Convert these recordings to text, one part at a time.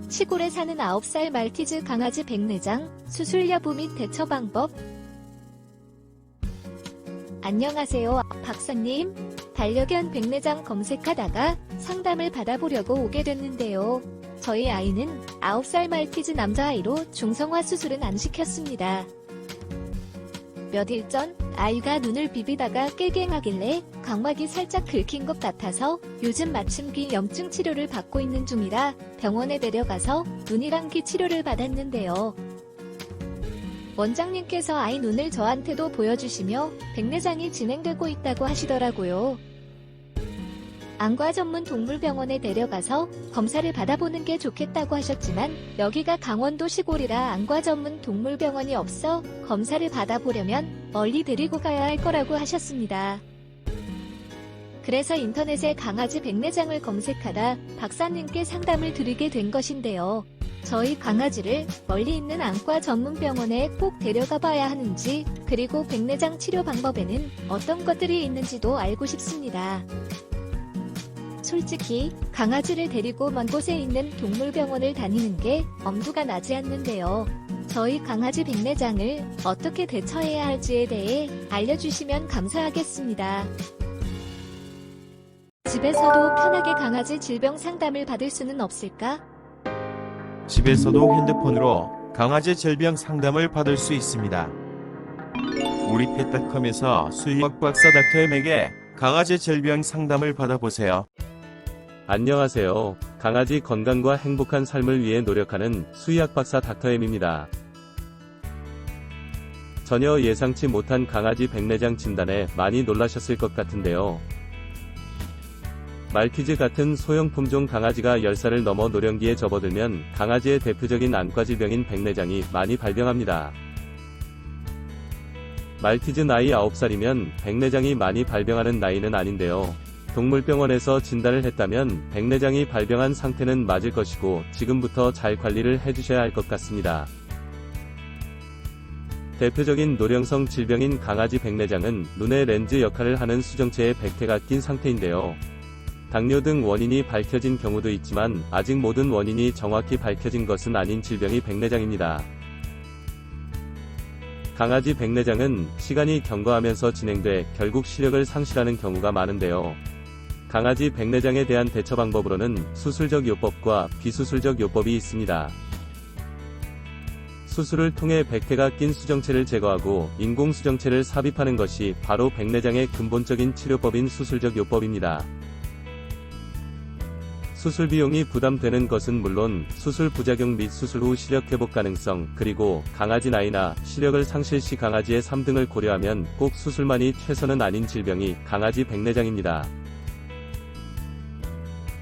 시골에 사는 9살 말티즈 강아지 백내장, 수술 여부 및 대처 방법. 안녕하세요, 박사님. 반려견 백내장 검색하다가 상담을 받아보려고 오게 됐는데요. 저희 아이는 9살 말티즈 남자아이로 중성화 수술은 안 시켰습니다. 며칠 전 아이가 눈을 비비다가 깨갱하길래 각막이 살짝 긁힌 것 같아서 요즘 마침 귀 염증 치료를 받고 있는 중이라 병원에 데려가서 눈이랑 귀 치료를 받았는데요. 원장님께서 아이 눈을 저한테도 보여주시며 백내장이 진행되고 있다고 하시더라고요. 안과 전문 동물병원에 데려가서 검사를 받아보는 게 좋겠다고 하셨지만 여기가 강원도 시골이라 안과 전문 동물병원이 없어 검사를 받아보려면 멀리 데리고 가야 할 거라고 하셨습니다. 그래서 인터넷에 강아지 백내장을 검색하다 박사님께 상담을 드리게 된 것인데요. 저희 강아지를 멀리 있는 안과 전문 병원에 꼭 데려가 봐야 하는지, 그리고 백내장 치료 방법에는 어떤 것들이 있는지도 알고 싶습니다. 솔직히 강아지를 데리고 먼 곳에 있는 동물병원을 다니는 게 엄두가 나지 않는데요. 저희 강아지 백내장을 어떻게 대처해야 할지에 대해 알려주시면 감사하겠습니다. 집에서도 편하게 강아지 질병 상담을 받을 수는 없을까? 집에서도 핸드폰으로 강아지 질병 상담을 받을 수 있습니다. 우리 펫닷컴에서 수의학 박사 닥터엠에게 강아지 질병 상담을 받아보세요. 안녕하세요. 강아지 건강과 행복한 삶을 위해 노력하는 수의학 박사 닥터엠입니다. 전혀 예상치 못한 강아지 백내장 진단에 많이 놀라셨을 것 같은데요. 말티즈 같은 소형 품종 강아지가 10살을 넘어 노령기에 접어들면 강아지의 대표적인 안과 질병인 백내장이 많이 발병합니다. 말티즈 나이 9살이면 백내장이 많이 발병하는 나이는 아닌데요. 동물병원에서 진단을 했다면 백내장이 발병한 상태는 맞을 것이고 지금부터 잘 관리를 해주셔야 할 것 같습니다. 대표적인 노령성 질병인 강아지 백내장은 눈의 렌즈 역할을 하는 수정체에 백태가 낀 상태인데요. 당뇨 등 원인이 밝혀진 경우도 있지만 아직 모든 원인이 정확히 밝혀진 것은 아닌 질병이 백내장입니다. 강아지 백내장은 시간이 경과하면서 진행돼 결국視力을 상실하는 경우가 많은데요. 강아지 백내장에 대한 대처 방법으로는 수술적 요법과 비수술적 요법이 있습니다. 수술을 통해 백태가 낀 수정체를 제거하고 인공 수정체를 삽입하는 것이 바로 백내장의 근본적인 치료법인 수술적 요법입니다. 수술 비용이 부담되는 것은 물론 수술 부작용 및 수술 후 시력 회복 가능성, 그리고 강아지 나이나 시력을 상실 시 강아지의 3등을 고려하면 꼭 수술만이 최선은 아닌 질병이 강아지 백내장입니다.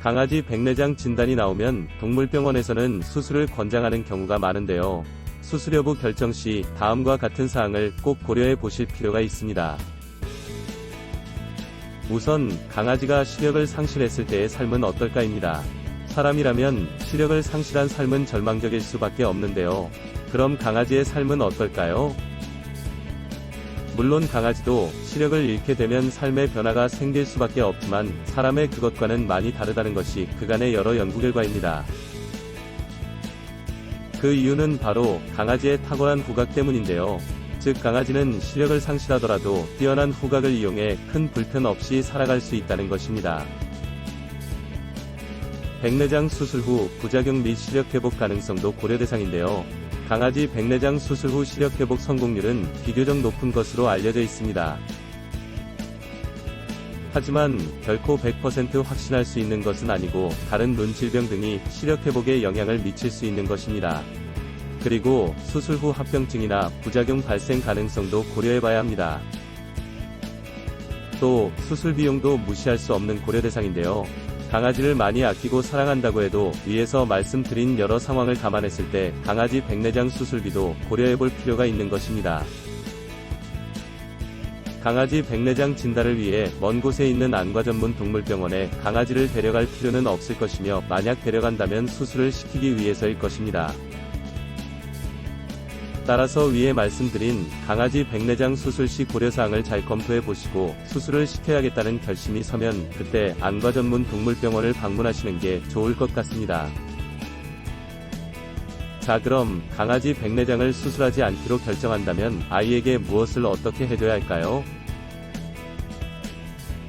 강아지 백내장 진단이 나오면 동물병원에서는 수술을 권장하는 경우가 많은데요. 수술 여부 결정 시 다음과 같은 사항을 꼭 고려해 보실 필요가 있습니다. 우선 강아지가 시력을 상실했을 때의 삶은 어떨까입니다. 사람이라면 시력을 상실한 삶은 절망적일 수밖에 없는데요. 그럼 강아지의 삶은 어떨까요? 물론 강아지도 시력을 잃게 되면 삶의 변화가 생길 수밖에 없지만 사람의 그것과는 많이 다르다는 것이 그간의 여러 연구 결과입니다. 그 이유는 바로 강아지의 탁월한 후각 때문인데요. 즉 강아지는 시력을 상실하더라도 뛰어난 후각을 이용해 큰 불편 없이 살아갈 수 있다는 것입니다. 백내장 수술 후 부작용 및 시력 회복 가능성도 고려 대상인데요. 강아지 백내장 수술 후 시력 회복 성공률은 비교적 높은 것으로 알려져 있습니다. 하지만 결코 100% 확신할 수 있는 것은 아니고 다른 눈 질병 등이 시력 회복에 영향을 미칠 수 있는 것입니다. 그리고 수술 후 합병증이나 부작용 발생 가능성도 고려해봐야 합니다. 또 수술 비용도 무시할 수 없는 고려 대상인데요. 강아지를 많이 아끼고 사랑한다고 해도 위에서 말씀드린 여러 상황을 감안했을 때 강아지 백내장 수술비도 고려해볼 필요가 있는 것입니다. 강아지 백내장 진단을 위해 먼 곳에 있는 안과 전문 동물병원에 강아지를 데려갈 필요는 없을 것이며 만약 데려간다면 수술을 시키기 위해서일 것입니다. 따라서 위에 말씀드린 강아지 백내장 수술 시 고려사항을 잘 검토해 보시고 수술을 시켜야겠다는 결심이 서면 그때 안과 전문 동물병원을 방문하시는 게 좋을 것 같습니다. 자, 그럼 강아지 백내장을 수술하지 않기로 결정한다면 아이에게 무엇을 어떻게 해줘야 할까요?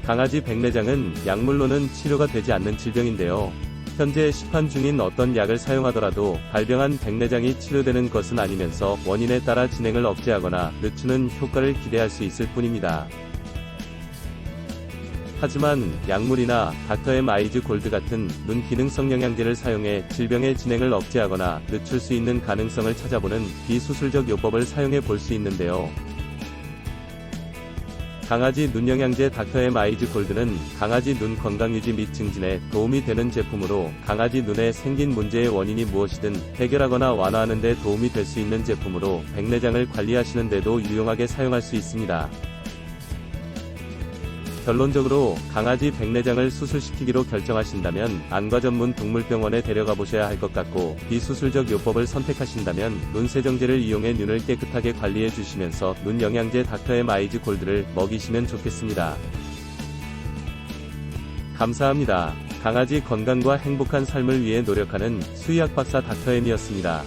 강아지 백내장은 약물로는 치료가 되지 않는 질병인데요. 현재 시판 중인 어떤 약을 사용하더라도 발병한 백내장이 치료되는 것은 아니면서 원인에 따라 진행을 억제하거나 늦추는 효과를 기대할 수 있을 뿐입니다. 하지만 약물이나 닥터엠 아이즈 골드 같은 눈 기능성 영양제를 사용해 질병의 진행을 억제하거나 늦출 수 있는 가능성을 찾아보는 비수술적 요법을 사용해 볼 수 있는데요. 강아지 눈 영양제 닥터엠 아이즈 골드는 강아지 눈 건강 유지 및 증진에 도움이 되는 제품으로 강아지 눈에 생긴 문제의 원인이 무엇이든 해결하거나 완화하는 데 도움이 될 수 있는 제품으로 백내장을 관리하시는 데도 유용하게 사용할 수 있습니다. 결론적으로 강아지 백내장을 수술시키기로 결정하신다면 안과 전문 동물병원에 데려가 보셔야 할 것 같고, 비수술적 요법을 선택하신다면 눈 세정제를 이용해 눈을 깨끗하게 관리해 주시면서 눈 영양제 닥터엠 아이즈 골드를 먹이시면 좋겠습니다. 감사합니다. 강아지 건강과 행복한 삶을 위해 노력하는 수의학 박사 닥터엠이었습니다.